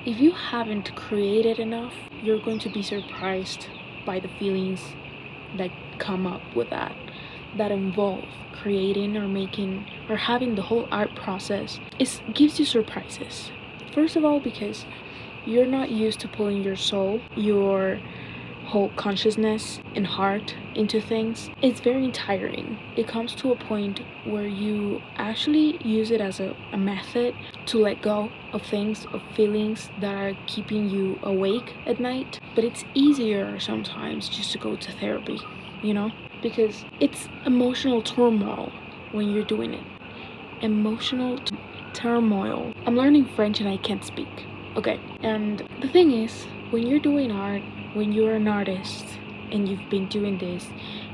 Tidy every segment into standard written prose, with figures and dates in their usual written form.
if you haven't created enough, you're going to be surprised by the feelings that come up with that involve creating or making or having the whole art process. It gives you surprises. First of all, because you're not used to pulling your soul, your whole consciousness and heart into things. It's very tiring. It comes to a point where you actually use it as a method to let go of things, of feelings that are keeping you awake at night. But it's easier sometimes just to go to therapy, because it's emotional turmoil when you're doing it. Emotional turmoil. I'm learning French and I can't speak. Okay, and the thing is, when you're doing art, when you're an artist and you've been doing this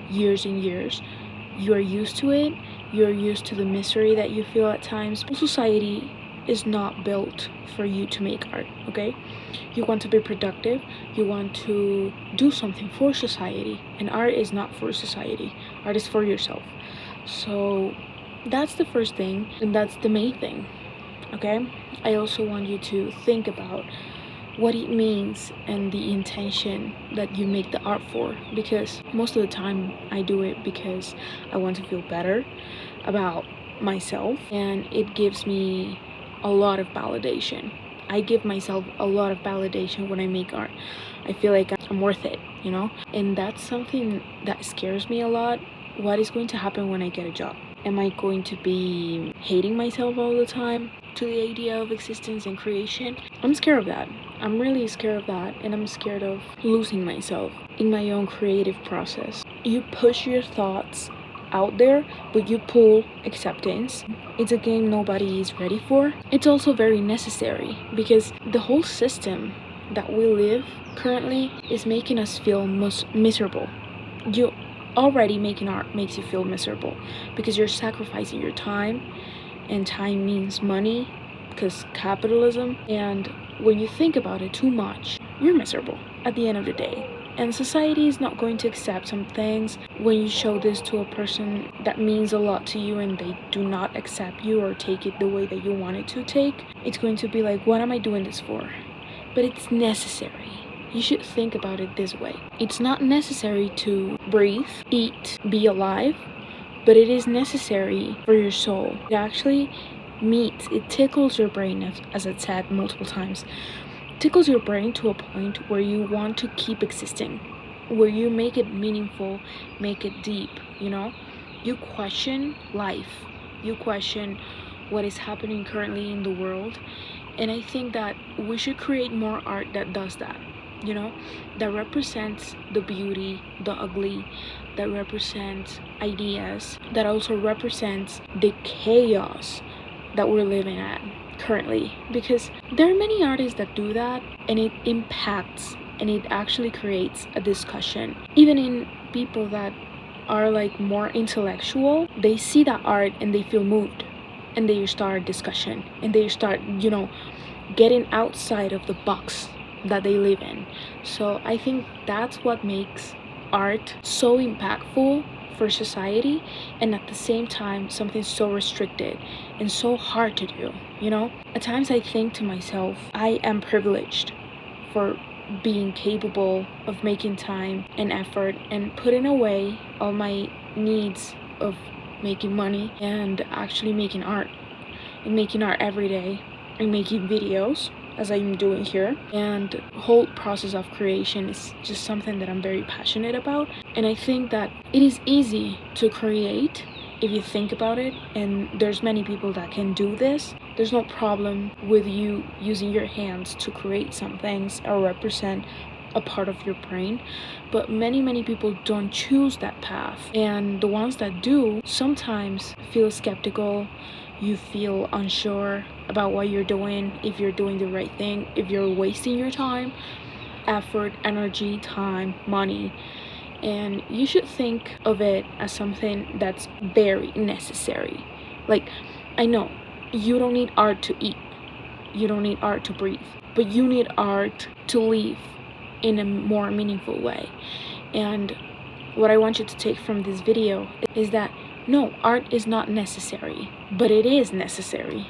years and years, you're used to it, you're used to the misery that you feel at times. Society is not built for you to make art, okay? You want to be productive, you want to do something for society, and art is not for society, art is for yourself. So that's the first thing, and that's the main thing, okay? I also want you to think about what it means and the intention that you make the art for, because most of the time I do it because I want to feel better about myself, and it gives me a lot of validation. I give myself a lot of validation when I make art. I feel like I'm worth it, and that's something that scares me a lot. What is going to happen when I get a job? Am I going to be hating myself all the time to the idea of existence and creation? I'm scared of that. I'm really scared of that, and I'm scared of losing myself in my own creative process. You push your thoughts out there, but you pull acceptance. It's a game nobody is ready for. It's also very necessary because the whole system that we live currently is making us feel miserable. You already making art makes you feel miserable because you're sacrificing your time, and time means money because capitalism. And when you think about it too much, you're miserable at the end of the day. And society is not going to accept some things. When you show this to a person that means a lot to you and they do not accept you or take it the way that you want it to take, it's going to be like, what am I doing this for? But it's necessary. You should think about it this way. It's not necessary to breathe, eat, be alive, but it is necessary for your soul. It actually it tickles your brain, as I said multiple times. Tickles your brain to a point where you want to keep existing, where you make it meaningful, make it deep, You question life. You question what is happening currently in the world. And I think that we should create more art that does that, that represents the beauty, the ugly, that represents ideas, that also represents the chaos that we're living at currently. Because there are many artists that do that, and it impacts and it actually creates a discussion. Even in people that are like more intellectual, they see that art and they feel moved, and they start discussion, and they start, getting outside of the box that they live in. So I think that's what makes art so impactful for society, and at the same time something so restricted and so hard to do. At times I think to myself, I am privileged for being capable of making time and effort and putting away all my needs of making money and actually making art, and making art every day, and making videos as I'm doing here. And the whole process of creation is just something that I'm very passionate about. And I think that it is easy to create if you think about it, and there's many people that can do this. There's no problem with you using your hands to create some things or represent a part of your brain, but many people don't choose that path, and the ones that do sometimes feel skeptical. You feel unsure about what you're doing, if you're doing the right thing, if you're wasting your time, effort, energy, time, money. And you should think of it as something that's very necessary. Like, I know you don't need art to eat, you don't need art to breathe, but you need art to live in a more meaningful way. And what I want you to take from this video is that no, art is not necessary, but it is necessary,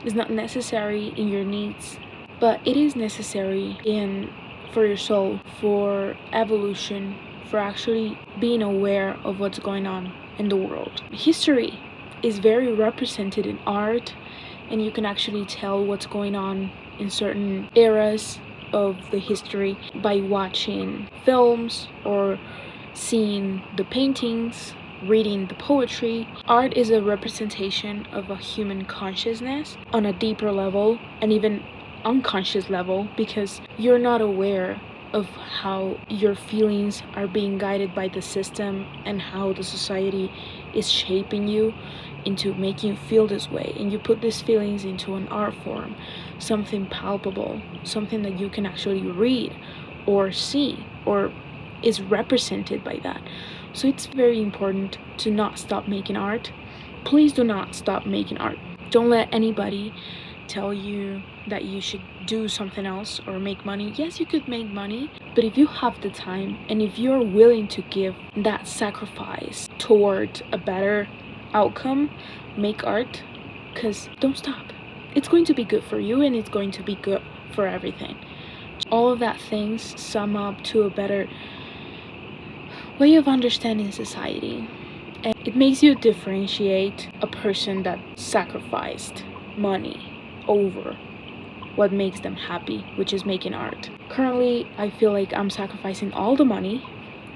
It's not necessary in your needs but it is necessary for your soul, for evolution, for actually being aware of what's going on in the world. History is very represented in art, and you can actually tell what's going on in certain eras of the history by watching films or seeing the paintings, reading the poetry. Art is a representation of a human consciousness on a deeper level, and even unconscious level, because you're not aware of how your feelings are being guided by the system and how the society is shaping you into making you feel this way, and you put these feelings into an art form, something palpable, something that you can actually read or see or is represented by that. So it's very important to not stop making art. Please do not stop making art. Don't let anybody tell you that you should do something else or make money. Yes, you could make money, but if you have the time and if you're willing to give that sacrifice toward a better outcome, make art, because don't stop. It's going to be good for you, and it's going to be good for everything. All of that things sum up to a better way of understanding society, and it makes you differentiate a person that sacrificed money over what makes them happy, which is making art. Currently, I feel like I'm sacrificing all the money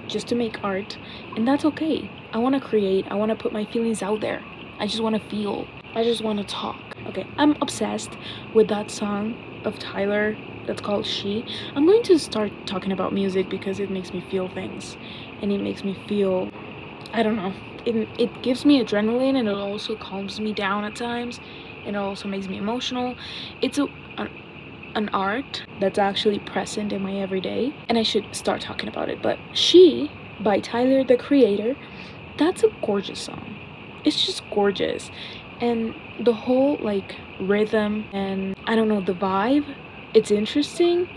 just to make art, and that's okay. I want to create, I want to put my feelings out there. I just want to feel, I just want to talk. Okay, I'm obsessed with that song of Tyler that's called She. I'm going to start talking about music because it makes me feel things, and it makes me feel, I don't know, it gives me adrenaline, and it also calms me down at times, and it also makes me emotional. It's an art that's actually present in my everyday, and I should start talking about it. But She by Tyler the Creator, that's a gorgeous song. It's just gorgeous, and the whole like rhythm and I don't know, the vibe, it's interesting.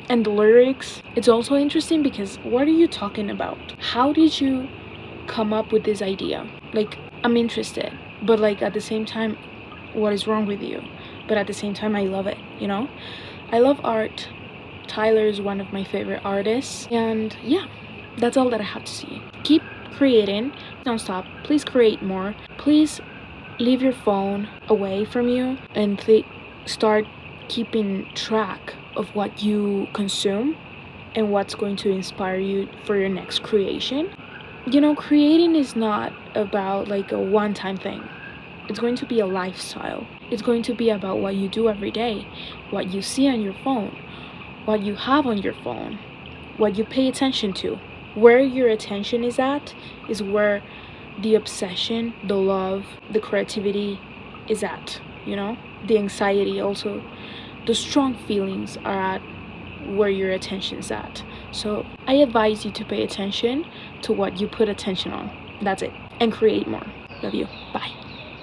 And the lyrics, it's also interesting because what are you talking about? How did you come up with this idea? Like, I'm interested, but like at the same time, what is wrong with you? But at the same time, I love it, you know? I love art. Tyler is one of my favorite artists, and yeah, that's all that I have to say. Keep creating, don't stop. Please create more. Please leave your phone away from you and start keeping track of what you consume and what's going to inspire you for your next creation. You know, creating is not about like a one-time thing. It's going to be a lifestyle. It's going to be about what you do every day, what you see on your phone, what you have on your phone, what you pay attention to. Where your attention is at is where the obsession, the love, the creativity is at, you know? The anxiety also, the strong feelings are at where your attention is at. So I advise you to pay attention to what you put attention on. That's it. And create more. Love you. Bye.